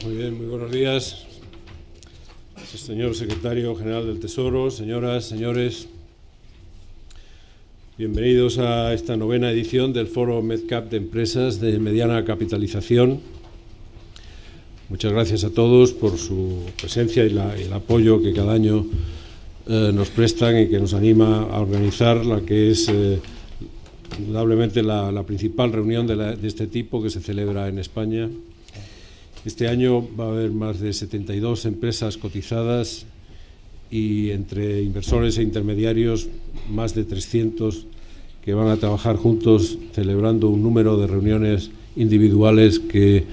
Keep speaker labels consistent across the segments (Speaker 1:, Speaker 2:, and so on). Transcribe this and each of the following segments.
Speaker 1: Muy bien, muy buenos días, señor secretario general del Tesoro, señoras, señores. Bienvenidos a esta 9ª edición del Foro MedCap de Empresas de Mediana Capitalización. Muchas gracias a todos por su presencia y el apoyo que cada año nos prestan y que nos anima a organizar la que es indudablemente la principal reunión de este tipo que se celebra en España. Este año va a haber más de 72 empresas cotizadas y entre inversores e intermediarios más de 300 que van a trabajar juntos celebrando un número de reuniones individuales que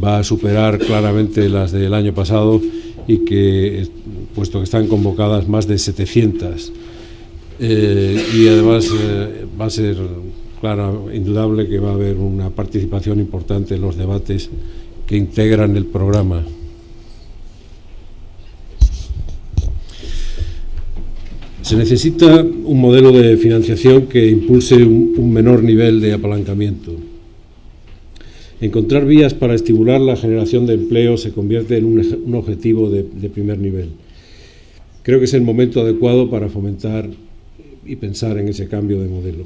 Speaker 1: va a superar claramente las del año pasado y que, puesto que están convocadas más de 700. Y además va a ser claro, indudable que va a haber una participación importante en los debates que integran el programa. Se necesita un modelo de financiación que impulse un menor nivel de apalancamiento. Encontrar vías para estimular la generación de empleo se convierte en un objetivo de primer nivel. Creo que es el momento adecuado para fomentar y pensar en ese cambio de modelo.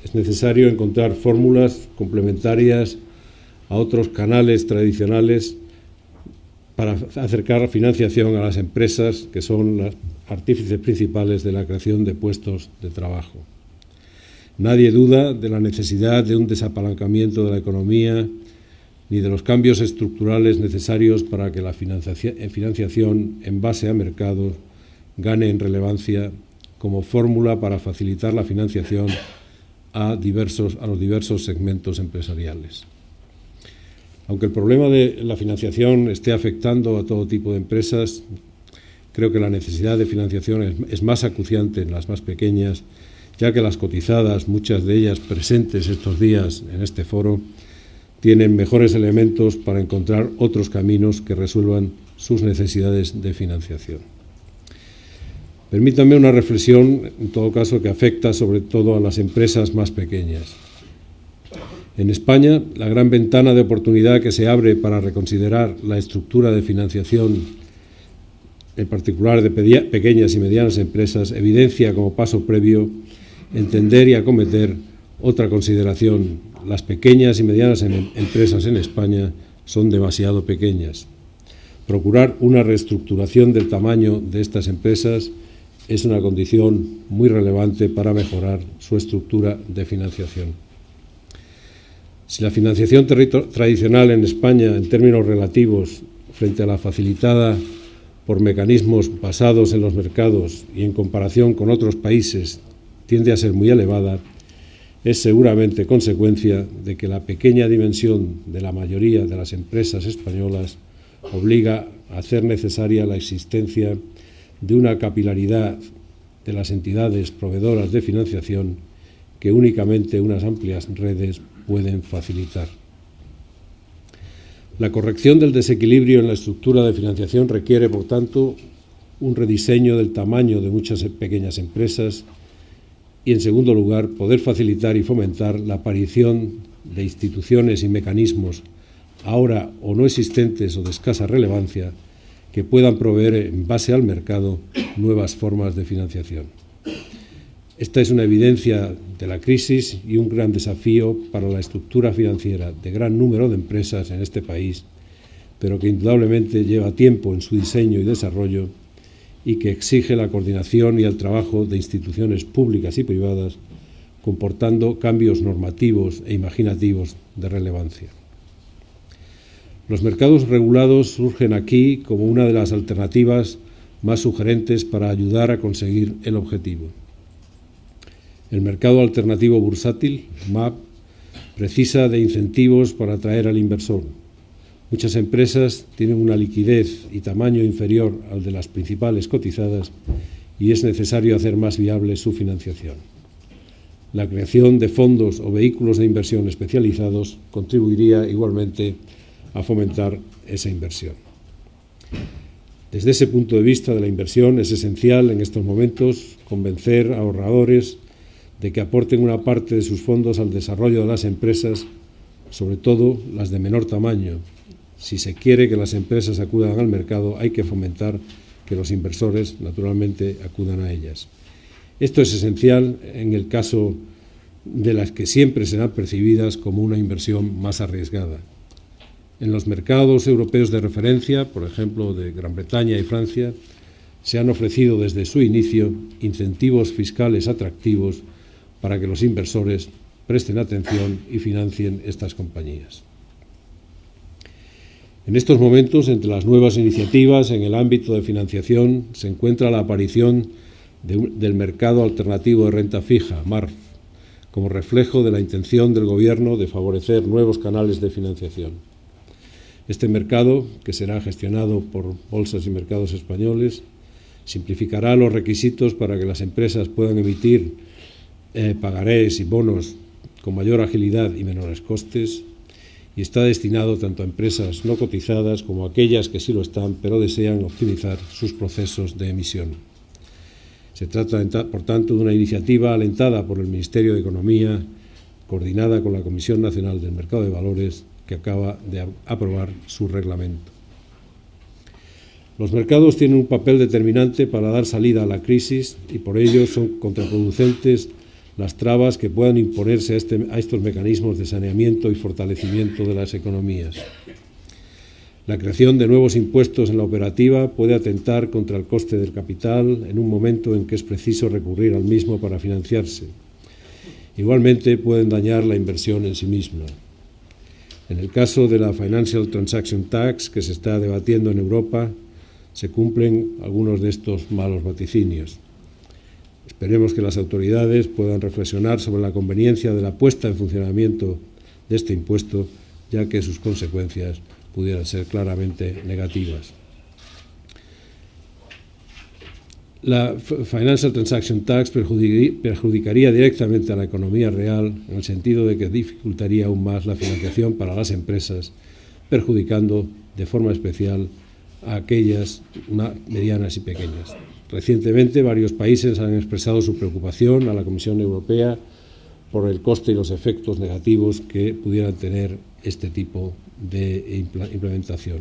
Speaker 1: Es necesario encontrar fórmulas complementarias a otros canales tradicionales para acercar financiación a las empresas que son las artífices principales de la creación de puestos de trabajo. Nadie duda de la necesidad de un desapalancamiento de la economía ni de los cambios estructurales necesarios para que la financiación en base a mercados gane en relevancia como fórmula para facilitar la financiación a los diversos segmentos empresariales. Aunque el problema de la financiación esté afectando a todo tipo de empresas, creo que la necesidad de financiación es más acuciante en las más pequeñas, ya que las cotizadas, muchas de ellas presentes estos días en este foro, tienen mejores elementos para encontrar otros caminos que resuelvan sus necesidades de financiación. Permítanme una reflexión, en todo caso, que afecta sobre todo a las empresas más pequeñas. En España, la gran ventana de oportunidad que se abre para reconsiderar la estructura de financiación, en particular de pequeñas y medianas empresas, evidencia como paso previo entender y acometer otra consideración. Las pequeñas y medianas empresas en España son demasiado pequeñas. Procurar una reestructuración del tamaño de estas empresas es una condición muy relevante para mejorar su estructura de financiación. Si la financiación tradicional en España, en términos relativos, frente a la facilitada por mecanismos basados en los mercados y en comparación con otros países, tiende a ser muy elevada, es seguramente consecuencia de que la pequeña dimensión de la mayoría de las empresas españolas obliga a hacer necesaria la existencia de una capilaridad de las entidades proveedoras de financiación que únicamente unas amplias redes pueden facilitar. La corrección del desequilibrio en la estructura de financiación requiere, por tanto, un rediseño del tamaño de muchas pequeñas empresas y, en segundo lugar, poder facilitar y fomentar la aparición de instituciones y mecanismos ahora o no existentes o de escasa relevancia que puedan proveer, en base al mercado, nuevas formas de financiación. Esta es una evidencia de la crisis y un gran desafío para la estructura financiera de gran número de empresas en este país, pero que indudablemente lleva tiempo en su diseño y desarrollo y que exige la coordinación y el trabajo de instituciones públicas y privadas, comportando cambios normativos e imaginativos de relevancia. Los mercados regulados surgen aquí como una de las alternativas más sugerentes para ayudar a conseguir el objetivo. El mercado alternativo bursátil, MAB, precisa de incentivos para atraer al inversor. Muchas empresas tienen una liquidez y tamaño inferior al de las principales cotizadas y es necesario hacer más viable su financiación. La creación de fondos o vehículos de inversión especializados contribuiría igualmente a fomentar esa inversión. Desde ese punto de vista de la inversión es esencial en estos momentos convencer a ahorradores de que aporten una parte de sus fondos al desarrollo de las empresas, sobre todo las de menor tamaño, Si se quiere que las empresas acudan al mercado, hay que fomentar que los inversores, naturalmente, acudan a ellas. Esto es esencial en el caso de las que siempre serán percibidas como una inversión más arriesgada. En los mercados europeos de referencia, por ejemplo, de Gran Bretaña y Francia, se han ofrecido desde su inicio incentivos fiscales atractivos para que los inversores presten atención y financien estas compañías. En estos momentos, entre las nuevas iniciativas en el ámbito de financiación, se encuentra la aparición del mercado alternativo de renta fija, MARF, como reflejo de la intención del Gobierno de favorecer nuevos canales de financiación. Este mercado, que será gestionado por bolsas y mercados españoles, simplificará los requisitos para que las empresas puedan emitir pagarés y bonos con mayor agilidad y menores costes, y está destinado tanto a empresas no cotizadas como a aquellas que sí lo están, pero desean optimizar sus procesos de emisión. Se trata, por tanto, de una iniciativa alentada por el Ministerio de Economía, coordinada con la Comisión Nacional del Mercado de Valores, que acaba de aprobar su reglamento. Los mercados tienen un papel determinante para dar salida a la crisis y por ello son contraproducentes las trabas que puedan imponerse a estos mecanismos de saneamiento y fortalecimiento de las economías. La creación de nuevos impuestos en la operativa puede atentar contra el coste del capital en un momento en que es preciso recurrir al mismo para financiarse. Igualmente pueden dañar la inversión en sí misma. En el caso de la Financial Transaction Tax, que se está debatiendo en Europa, se cumplen algunos de estos malos vaticinios. Esperemos que las autoridades puedan reflexionar sobre la conveniencia de la puesta en funcionamiento de este impuesto, ya que sus consecuencias pudieran ser claramente negativas. La Financial Transaction Tax perjudicaría directamente a la economía real en el sentido de que dificultaría aún más la financiación para las empresas, perjudicando de forma especial a aquellas medianas y pequeñas. Recientemente, varios países han expresado su preocupación a la Comisión Europea por el coste y los efectos negativos que pudieran tener este tipo de implementación.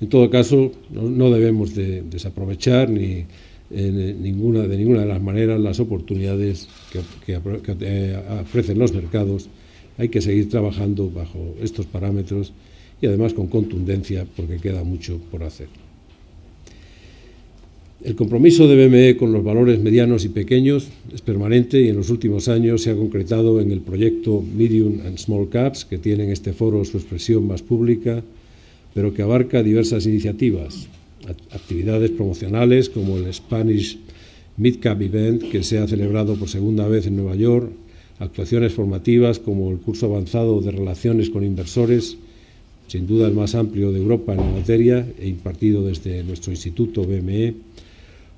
Speaker 1: En todo caso, no debemos de desaprovechar de ninguna de las maneras las oportunidades que ofrecen los mercados. Hay que seguir trabajando bajo estos parámetros y además con contundencia, porque queda mucho por hacer. El compromiso de BME con los valores medianos y pequeños es permanente y en los últimos años se ha concretado en el proyecto Medium and Small Caps, que tiene en este foro su expresión más pública, pero que abarca diversas iniciativas, actividades promocionales como el Spanish Mid Cap Event, que se ha celebrado por segunda vez en Nueva York, actuaciones formativas como el curso avanzado de relaciones con inversores, sin duda el más amplio de Europa en la materia e impartido desde nuestro instituto BME,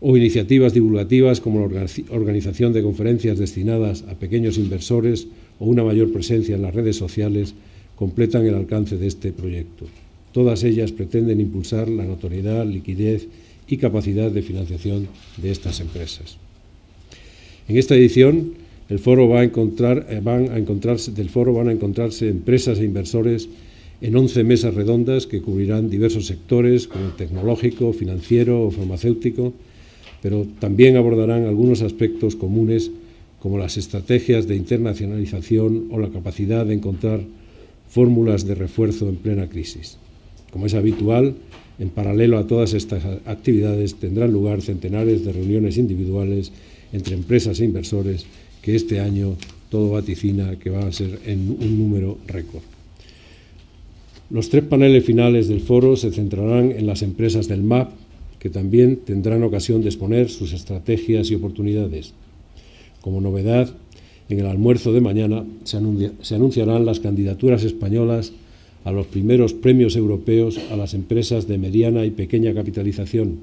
Speaker 1: o iniciativas divulgativas como la organización de conferencias destinadas a pequeños inversores o una mayor presencia en las redes sociales, completan el alcance de este proyecto. Todas ellas pretenden impulsar la notoriedad, liquidez y capacidad de financiación de estas empresas. En esta edición, del foro van a encontrarse empresas e inversores en 11 mesas redondas que cubrirán diversos sectores como el tecnológico, financiero o farmacéutico, pero también abordarán algunos aspectos comunes como las estrategias de internacionalización o la capacidad de encontrar fórmulas de refuerzo en plena crisis. Como es habitual, en paralelo a todas estas actividades tendrán lugar centenares de reuniones individuales entre empresas e inversores que este año todo vaticina que van a ser en un número récord. Los 3 paneles finales del foro se centrarán en las empresas del MAP, que también tendrán ocasión de exponer sus estrategias y oportunidades. Como novedad, en el almuerzo de mañana se anunciarán las candidaturas españolas a los primeros premios europeos a las empresas de mediana y pequeña capitalización.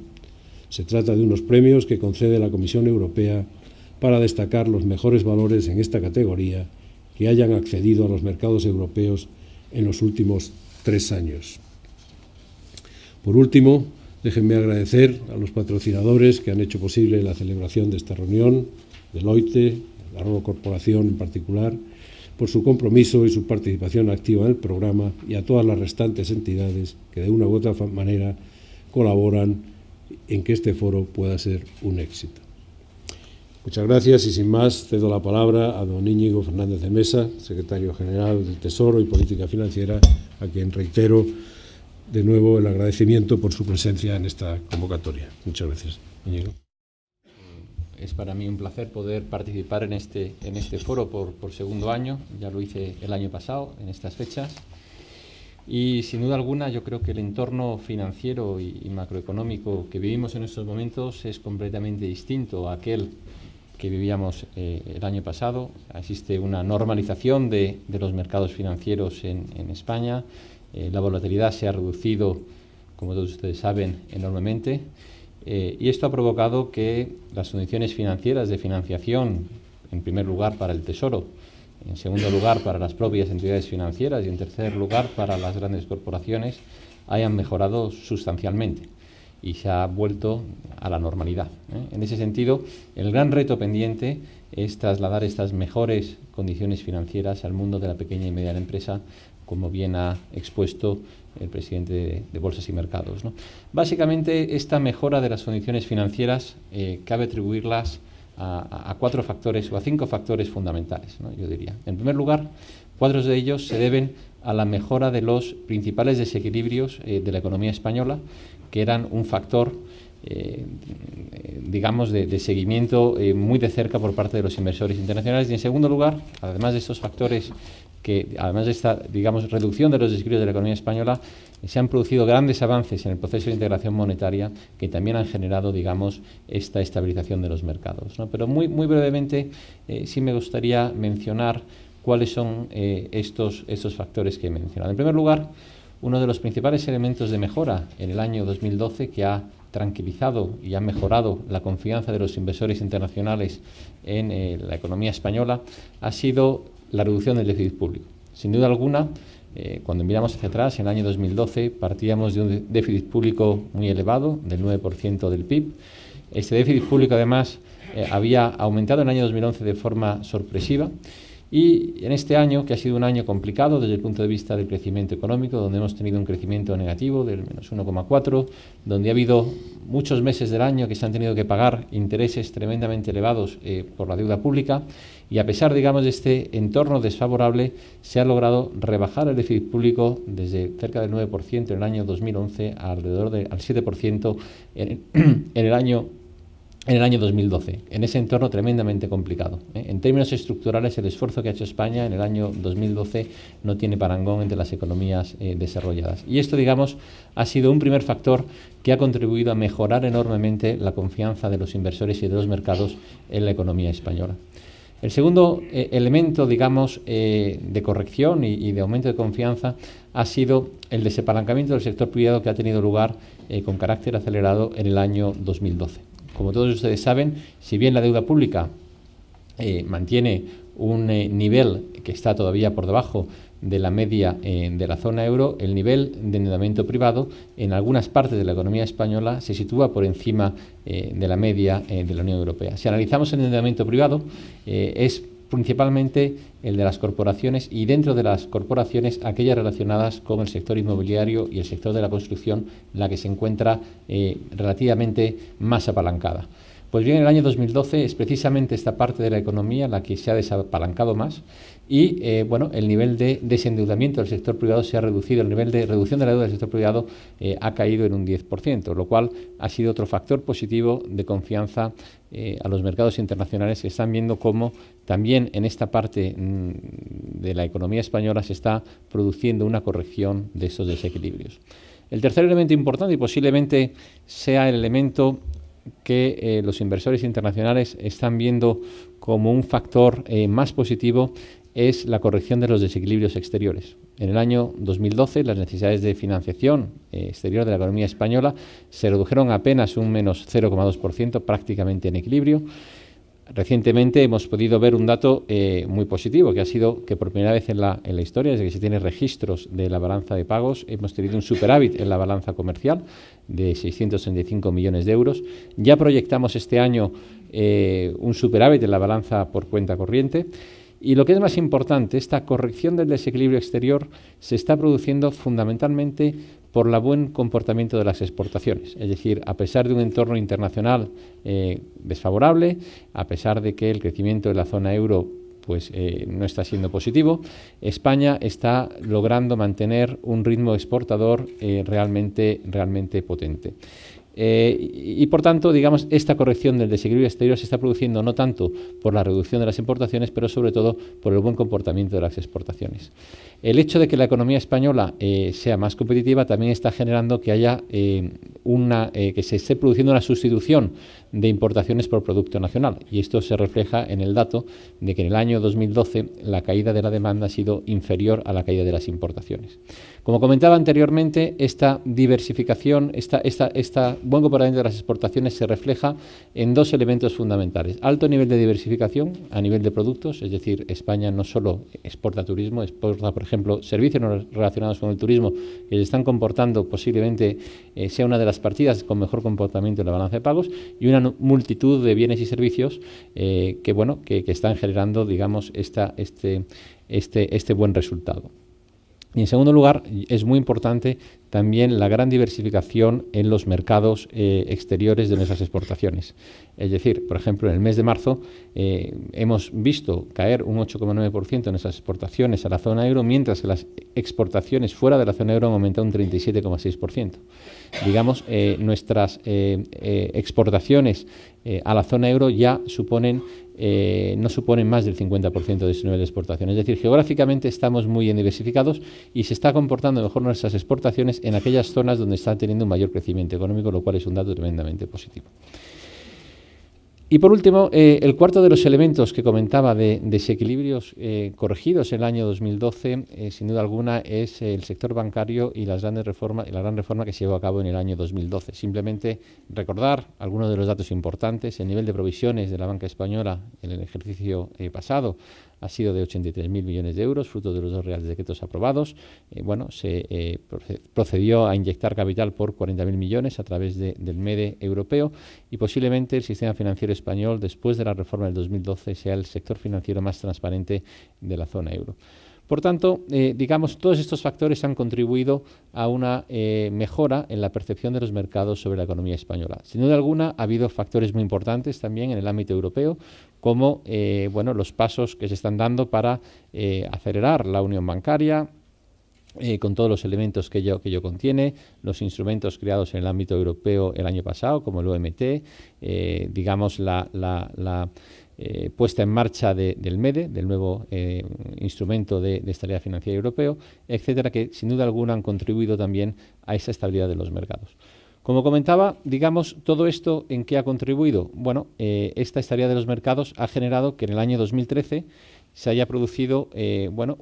Speaker 1: Se trata de unos premios que concede la Comisión Europea para destacar los mejores valores en esta categoría que hayan accedido a los mercados europeos en los últimos 3 años. Por último, déjenme agradecer a los patrocinadores que han hecho posible la celebración de esta reunión, Deloitte, la Robo Corporación en particular, por su compromiso y su participación activa en el programa, y a todas las restantes entidades que de una u otra manera colaboran en que este foro pueda ser un éxito. Muchas gracias y sin más cedo la palabra a don Íñigo Fernández de Mesa, secretario general del Tesoro y Política Financiera, a quien reitero de nuevo el agradecimiento por su presencia en esta convocatoria. Muchas gracias, Íñigo.
Speaker 2: Es para mí un placer poder participar en este foro por segundo año. Ya lo hice el año pasado, en estas fechas. Y sin duda alguna yo creo que el entorno financiero y macroeconómico que vivimos en estos momentos es completamente distinto a aquel que vivíamos el año pasado. Existe una normalización de los mercados financieros en España. La volatilidad se ha reducido, como todos ustedes saben, enormemente. Y esto ha provocado que las condiciones financieras de financiación, en primer lugar para el Tesoro, en segundo lugar para las propias entidades financieras y en tercer lugar para las grandes corporaciones, hayan mejorado sustancialmente y se ha vuelto a la normalidad. En ese sentido, el gran reto pendiente es trasladar estas mejores condiciones financieras al mundo de la pequeña y mediana empresa, como bien ha expuesto el presidente de Bolsas y Mercados, ¿no? Básicamente, esta mejora de las condiciones financieras cabe atribuirlas a 4 factores o a 5 factores fundamentales, ¿no? Yo diría. En primer lugar, 4 de ellos se deben a la mejora de los principales desequilibrios de la economía española, que eran un factor, digamos, de seguimiento muy de cerca por parte de los inversores internacionales. Y en segundo lugar, además de estos factores, además de esta, digamos, reducción de los desequilibrios de la economía española, se han producido grandes avances en el proceso de integración monetaria que también han generado, digamos, esta estabilización de los mercados, ¿no? Pero muy brevemente, sí me gustaría mencionar cuáles son estos factores que he mencionado. En primer lugar, uno de los principales elementos de mejora en el año 2012 que ha tranquilizado y ha mejorado la confianza de los inversores internacionales en la economía española ha sido la reducción del déficit público. Sin duda alguna, cuando miramos hacia atrás, en el año 2012 partíamos de un déficit público muy elevado, del 9% del PIB. Este déficit público, además, había aumentado en el año 2011 de forma sorpresiva. Y en este año, que ha sido un año complicado desde el punto de vista del crecimiento económico, donde hemos tenido un crecimiento negativo del menos 1,4, donde ha habido muchos meses del año que se han tenido que pagar intereses tremendamente elevados por la deuda pública, y a pesar, digamos, de este entorno desfavorable, se ha logrado rebajar el déficit público desde cerca del 9% en el año 2011 a alrededor del 7% en el año 2012, en ese entorno tremendamente complicado. En términos estructurales, el esfuerzo que ha hecho España en el año 2012 no tiene parangón entre las economías desarrolladas. Y esto, digamos, ha sido un primer factor que ha contribuido a mejorar enormemente la confianza de los inversores y de los mercados en la economía española. El segundo elemento, digamos, de corrección y de aumento de confianza ha sido el desapalancamiento del sector privado que ha tenido lugar con carácter acelerado en el año 2012. Como todos ustedes saben, si bien la deuda pública mantiene un nivel que está todavía por debajo de la media de la zona euro, el nivel de endeudamiento privado en algunas partes de la economía española se sitúa por encima de la media de la Unión Europea. Si analizamos el endeudamiento privado, es principalmente el de las corporaciones, y dentro de las corporaciones aquellas relacionadas con el sector inmobiliario y el sector de la construcción, la que se encuentra relativamente más apalancada. Pues bien, en el año 2012 es precisamente esta parte de la economía la que se ha desapalancado más y, el nivel de desendeudamiento del sector privado se ha reducido, el nivel de reducción de la deuda del sector privado ha caído en un 10%, lo cual ha sido otro factor positivo de confianza a los mercados internacionales, que están viendo cómo también en esta parte de la economía española se está produciendo una corrección de estos desequilibrios. El tercer elemento importante, y posiblemente sea el elemento que los inversores internacionales están viendo como un factor más positivo, es la corrección de los desequilibrios exteriores. En el año 2012 las necesidades de financiación exterior de la economía española se redujeron a apenas un menos 0,2%, prácticamente en equilibrio. Recientemente hemos podido ver un dato muy positivo, que ha sido que por primera vez en la historia, desde que se tienen registros de la balanza de pagos, hemos tenido un superávit en la balanza comercial de 635 millones de euros. Ya proyectamos este año un superávit en la balanza por cuenta corriente. Y lo que es más importante, esta corrección del desequilibrio exterior se está produciendo fundamentalmente por el buen comportamiento de las exportaciones. Es decir, a pesar de un entorno internacional desfavorable, a pesar de que el crecimiento de la zona euro no está siendo positivo, España está logrando mantener un ritmo exportador realmente potente. Y por tanto, digamos, esta corrección del desequilibrio exterior se está produciendo no tanto por la reducción de las importaciones, pero sobre todo por el buen comportamiento de las exportaciones. El hecho de que la economía española sea más competitiva también está generando que haya que se esté produciendo una sustitución de importaciones por producto nacional, y esto se refleja en el dato de que en el año 2012 la caída de la demanda ha sido inferior a la caída de las importaciones. Como comentaba anteriormente, esta diversificación, esta buen comportamiento de las exportaciones se refleja en dos elementos fundamentales: alto nivel de diversificación a nivel de productos, es decir, España no solo exporta turismo, exporta, por ejemplo, servicios relacionados con el turismo que se están comportando, posiblemente sea una de las partidas con mejor comportamiento en la balanza de pagos, y una multitud de bienes y servicios que están generando, digamos, este buen resultado. Y en segundo lugar, es muy importante también la gran diversificación en los mercados exteriores de nuestras exportaciones. Es decir, por ejemplo, en el mes de marzo hemos visto caer un 8,9% en nuestras exportaciones a la zona euro, mientras que las exportaciones fuera de la zona euro han aumentado un 37,6%. Digamos, nuestras exportaciones a la zona euro ya no suponen más del 50% de su nivel de exportación. Es decir, geográficamente estamos muy bien diversificados y se está comportando mejor nuestras exportaciones en aquellas zonas donde está teniendo un mayor crecimiento económico, lo cual es un dato tremendamente positivo. Y por último, el cuarto de los elementos que comentaba de desequilibrios corregidos en el año 2012, sin duda alguna, es el sector bancario y la gran reforma que se llevó a cabo en el año 2012. Simplemente recordar algunos de los datos importantes. El nivel de provisiones de la banca española en el ejercicio pasado ha sido de 83.000 millones de euros, fruto de los dos reales decretos aprobados. Se procedió a inyectar capital por 40.000 millones a través del MEDE europeo, y posiblemente el sistema financiero español, después de la reforma del 2012, sea el sector financiero más transparente de la zona euro. Por tanto, digamos, todos estos factores han contribuido a una mejora en la percepción de los mercados sobre la economía española. Sin duda alguna, ha habido factores muy importantes también en el ámbito europeo, como los pasos que se están dando para acelerar la unión bancaria, con todos los elementos que ello contiene, los instrumentos creados en el ámbito europeo el año pasado, como el OMT, digamos, la puesta en marcha del MEDE, del nuevo instrumento de estabilidad financiera europeo, etcétera, que sin duda alguna han contribuido también a esa estabilidad de los mercados. Como comentaba, digamos, todo esto, ¿en qué ha contribuido? Bueno, esta estabilidad de los mercados ha generado que en el año 2013 se haya producido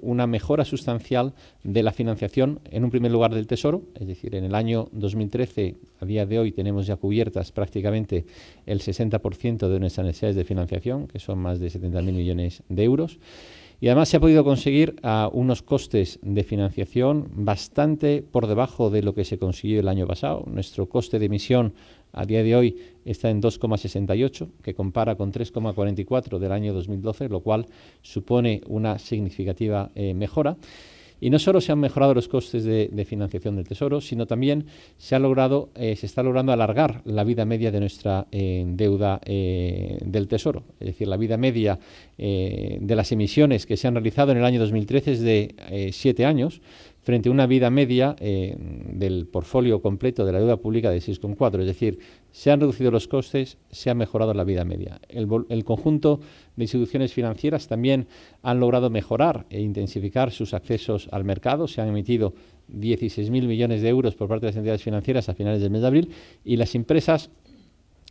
Speaker 2: una mejora sustancial de la financiación, en un primer lugar del Tesoro. Es decir, en el año 2013, a día de hoy, tenemos ya cubiertas prácticamente el 60% de nuestras necesidades de financiación, que son más de 70.000 millones de euros. Y además se ha podido conseguir a unos costes de financiación bastante por debajo de lo que se consiguió el año pasado. Nuestro coste de emisión a día de hoy está en 2,68, que compara con 3,44 del año 2012, lo cual supone una significativa mejora. Y no solo se han mejorado los costes de financiación del Tesoro, sino también se está logrando alargar la vida media de nuestra deuda del Tesoro. Es decir, la vida media de las emisiones que se han realizado en el año 2013 es de 7 años, frente a una vida media del portfolio completo de la deuda pública de 6,4. Es decir, se han reducido los costes, se ha mejorado la vida media. El conjunto de instituciones financieras también han logrado mejorar e intensificar sus accesos al mercado. Se han emitido 16.000 millones de euros por parte de las entidades financieras a finales del mes de abril, y las empresas,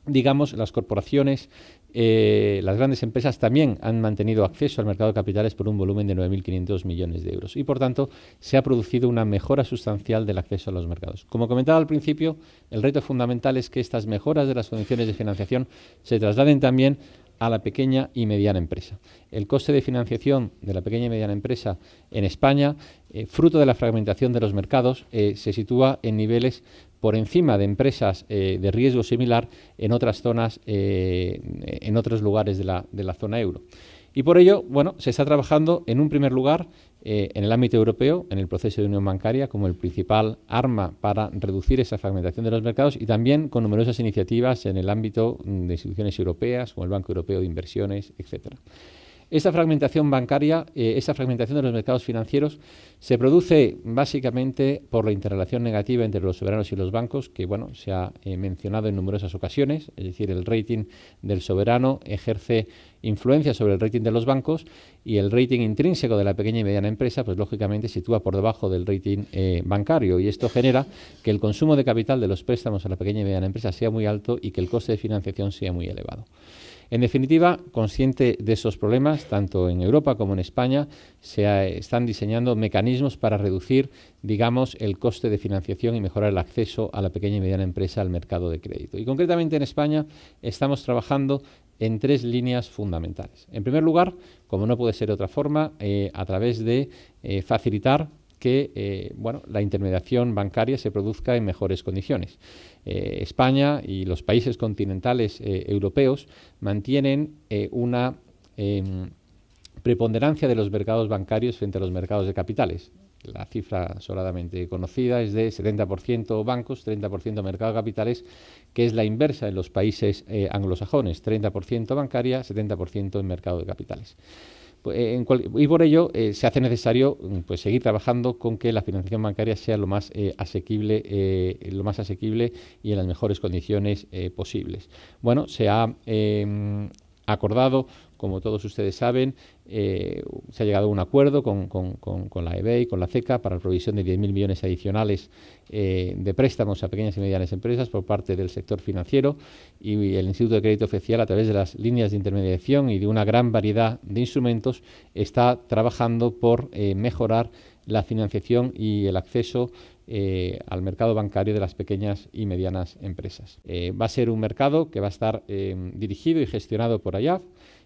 Speaker 2: digamos, las corporaciones, las grandes empresas también han mantenido acceso al mercado de capitales por un volumen de 9.500 millones de euros, y por tanto se ha producido una mejora sustancial del acceso a los mercados. Como comentaba al principio, el reto fundamental es que estas mejoras de las condiciones de financiación se trasladen también a la pequeña y mediana empresa. El coste de financiación de la pequeña y mediana empresa en España, fruto de la fragmentación de los mercados, se sitúa en niveles por encima de empresas de riesgo similar en otras zonas, en otros lugares de la zona euro. Y por ello, bueno, se está trabajando en un primer lugar en el ámbito europeo, en el proceso de unión bancaria, como el principal arma para reducir esa fragmentación de los mercados, y también con numerosas iniciativas en el ámbito de instituciones europeas, como el Banco Europeo de Inversiones, etcétera. Esta fragmentación bancaria, esa fragmentación de los mercados financieros, se produce básicamente por la interrelación negativa entre los soberanos y los bancos, que bueno, se ha mencionado en numerosas ocasiones, es decir, el rating del soberano ejerce influencia sobre el rating de los bancos, y el rating intrínseco de la pequeña y mediana empresa, pues lógicamente sitúa por debajo del rating bancario, y esto genera que el consumo de capital de los préstamos a la pequeña y mediana empresa sea muy alto y que el coste de financiación sea muy elevado. En definitiva, consciente de esos problemas, tanto en Europa como en España, se están diseñando mecanismos para reducir, digamos, el coste de financiación y mejorar el acceso a la pequeña y mediana empresa al mercado de crédito. Y concretamente en España estamos trabajando en 3 líneas fundamentales. En primer lugar, como no puede ser de otra forma, a través de facilitar que la intermediación bancaria se produzca en mejores condiciones. España y los países continentales europeos mantienen una preponderancia de los mercados bancarios frente a los mercados de capitales. La cifra sobradamente conocida es de 70% bancos, 30% mercado de capitales, que es la inversa en los países anglosajones, 30% bancaria, 70% en mercado de capitales. Y por ello se hace necesario pues seguir trabajando con que la financiación bancaria sea lo más asequible y en las mejores condiciones posibles. Bueno, se ha acordado, como todos ustedes saben, se ha llegado a un acuerdo con la EBE y con la CECA para la provisión de 10.000 millones adicionales de préstamos a pequeñas y medianas empresas por parte del sector financiero, y el Instituto de Crédito Oficial, a través de las líneas de intermediación y de una gran variedad de instrumentos, está trabajando por mejorar la financiación y el acceso al mercado bancario de las pequeñas y medianas empresas. Va a ser un mercado que va a estar dirigido y gestionado por AIAF.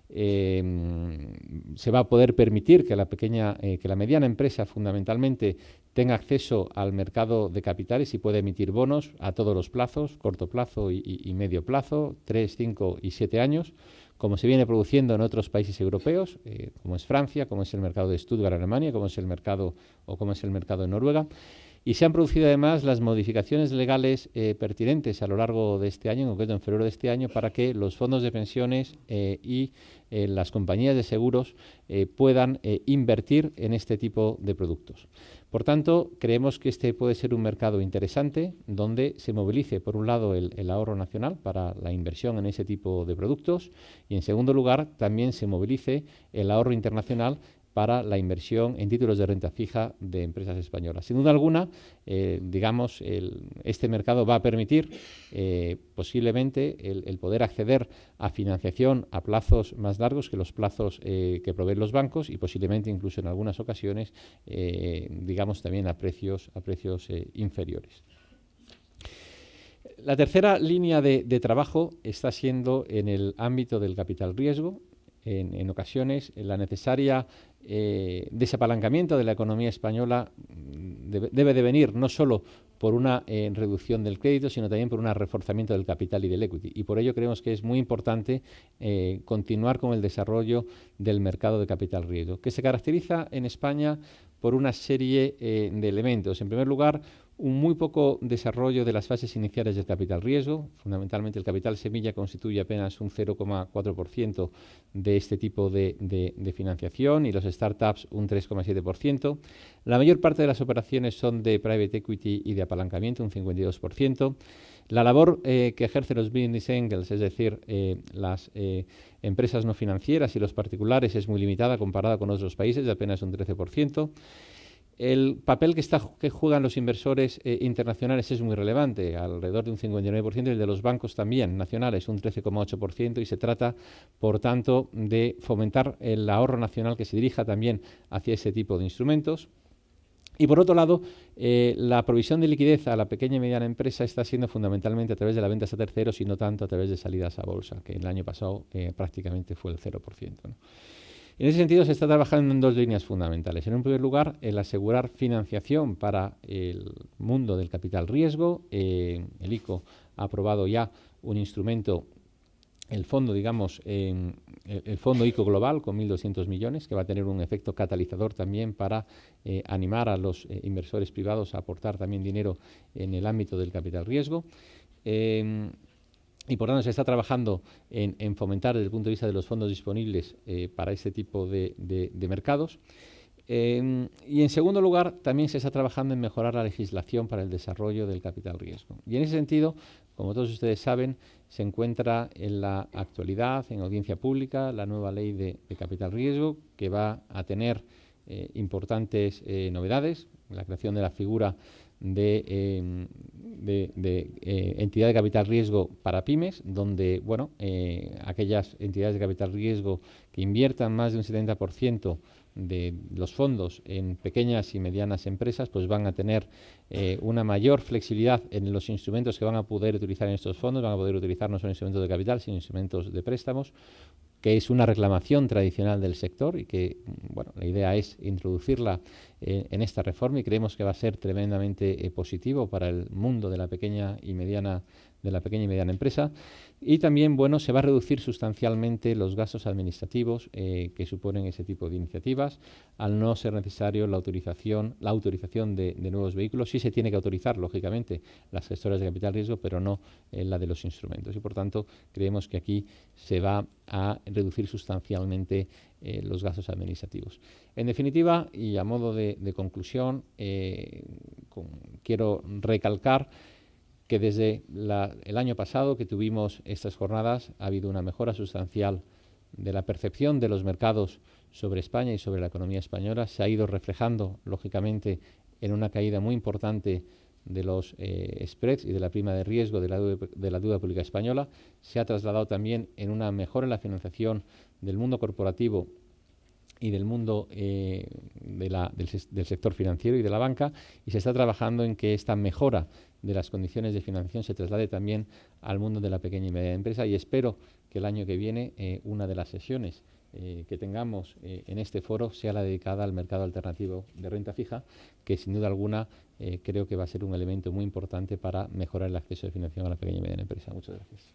Speaker 2: Se va a poder permitir que la mediana empresa fundamentalmente tenga acceso al mercado de capitales y puede emitir bonos a todos los plazos, corto plazo y medio plazo, 3, 5 y 7 años, como se viene produciendo en otros países europeos, como es Francia, como es el mercado de Stuttgart, Alemania, como es el mercado de Noruega. Y se han producido además las modificaciones legales pertinentes a lo largo de este año, en concreto en febrero de este año, para que los fondos de pensiones y las compañías de seguros puedan invertir en este tipo de productos. Por tanto, creemos que este puede ser un mercado interesante, donde se movilice, por un lado, el ahorro nacional para la inversión en ese tipo de productos, y en segundo lugar, también se movilice el ahorro internacional para la inversión en títulos de renta fija de empresas españolas. Sin duda alguna, este mercado va a permitir posiblemente el poder acceder a financiación a plazos más largos que los plazos que proveen los bancos, y posiblemente incluso en algunas ocasiones también a precios inferiores. La tercera línea de trabajo está siendo en el ámbito del capital riesgo. En ocasiones la necesaria desapalancamiento de la economía española debe de venir no solo por una reducción del crédito, sino también por un reforzamiento del capital y del equity. Y por ello creemos que es muy importante continuar con el desarrollo del mercado de capital riesgo, que se caracteriza en España por una serie de elementos. En primer lugar, un muy poco desarrollo de las fases iniciales del capital riesgo. Fundamentalmente el capital semilla constituye apenas un 0,4% de este tipo de financiación, y los startups un 3,7%. La mayor parte de las operaciones son de private equity y de apalancamiento, un 52%. La labor que ejercen los business angels, es decir, las empresas no financieras y los particulares, es muy limitada comparada con otros países, de apenas un 13%. El papel que juegan los inversores internacionales es muy relevante, alrededor de un 59%, y el de los bancos también nacionales, un 13,8%, y se trata, por tanto, de fomentar el ahorro nacional que se dirija también hacia ese tipo de instrumentos. Y por otro lado, la provisión de liquidez a la pequeña y mediana empresa está siendo fundamentalmente a través de la ventas a terceros y no tanto a través de salidas a bolsa, que el año pasado prácticamente fue el 0%, ¿no? En ese sentido, se está trabajando en 2 líneas fundamentales. En un primer lugar, el asegurar financiación para el mundo del capital riesgo. El ICO ha aprobado ya un instrumento el fondo, digamos, el fondo ICO Global con 1.200 millones, que va a tener un efecto catalizador también para animar a los inversores privados a aportar también dinero en el ámbito del capital riesgo. Y por tanto se está trabajando en fomentar desde el punto de vista de los fondos disponibles para este tipo de mercados. Y en segundo lugar, también se está trabajando en mejorar la legislación para el desarrollo del capital riesgo. Y en ese sentido, como todos ustedes saben, se encuentra en la actualidad, en audiencia pública, la nueva ley de capital riesgo, que va a tener importantes novedades, la creación de la figura de entidad de capital riesgo para pymes, donde aquellas entidades de capital riesgo que inviertan más de un 70% de los fondos en pequeñas y medianas empresas, pues van a tener una mayor flexibilidad en los instrumentos que van a poder utilizar en estos fondos. Van a poder utilizar no solo instrumentos de capital, sino instrumentos de préstamos, que es una reclamación tradicional del sector y que, la idea es introducirla en esta reforma, y creemos que va a ser tremendamente positivo para el mundo de la pequeña y mediana empresa. Y también, se va a reducir sustancialmente los gastos administrativos que suponen ese tipo de iniciativas, al no ser necesario la autorización de nuevos vehículos. Sí se tiene que autorizar, lógicamente, las gestoras de capital riesgo, pero no la de los instrumentos. Y, por tanto, creemos que aquí se va a reducir sustancialmente los gastos administrativos. En definitiva, y a modo de conclusión, quiero recalcar que desde el año pasado que tuvimos estas jornadas ha habido una mejora sustancial de la percepción de los mercados sobre España y sobre la economía española. Se ha ido reflejando, lógicamente, en una caída muy importante de los spreads y de la prima de riesgo de la deuda pública española. Se ha trasladado también en una mejora en la financiación del mundo corporativo y del mundo del sector financiero y de la banca, y se está trabajando en que esta mejora de las condiciones de financiación se traslade también al mundo de la pequeña y media empresa, y espero que el año que viene una de las sesiones que tengamos en este foro sea la dedicada al mercado alternativo de renta fija, que sin duda alguna creo que va a ser un elemento muy importante para mejorar el acceso de financiación a la pequeña y media empresa. Muchas gracias.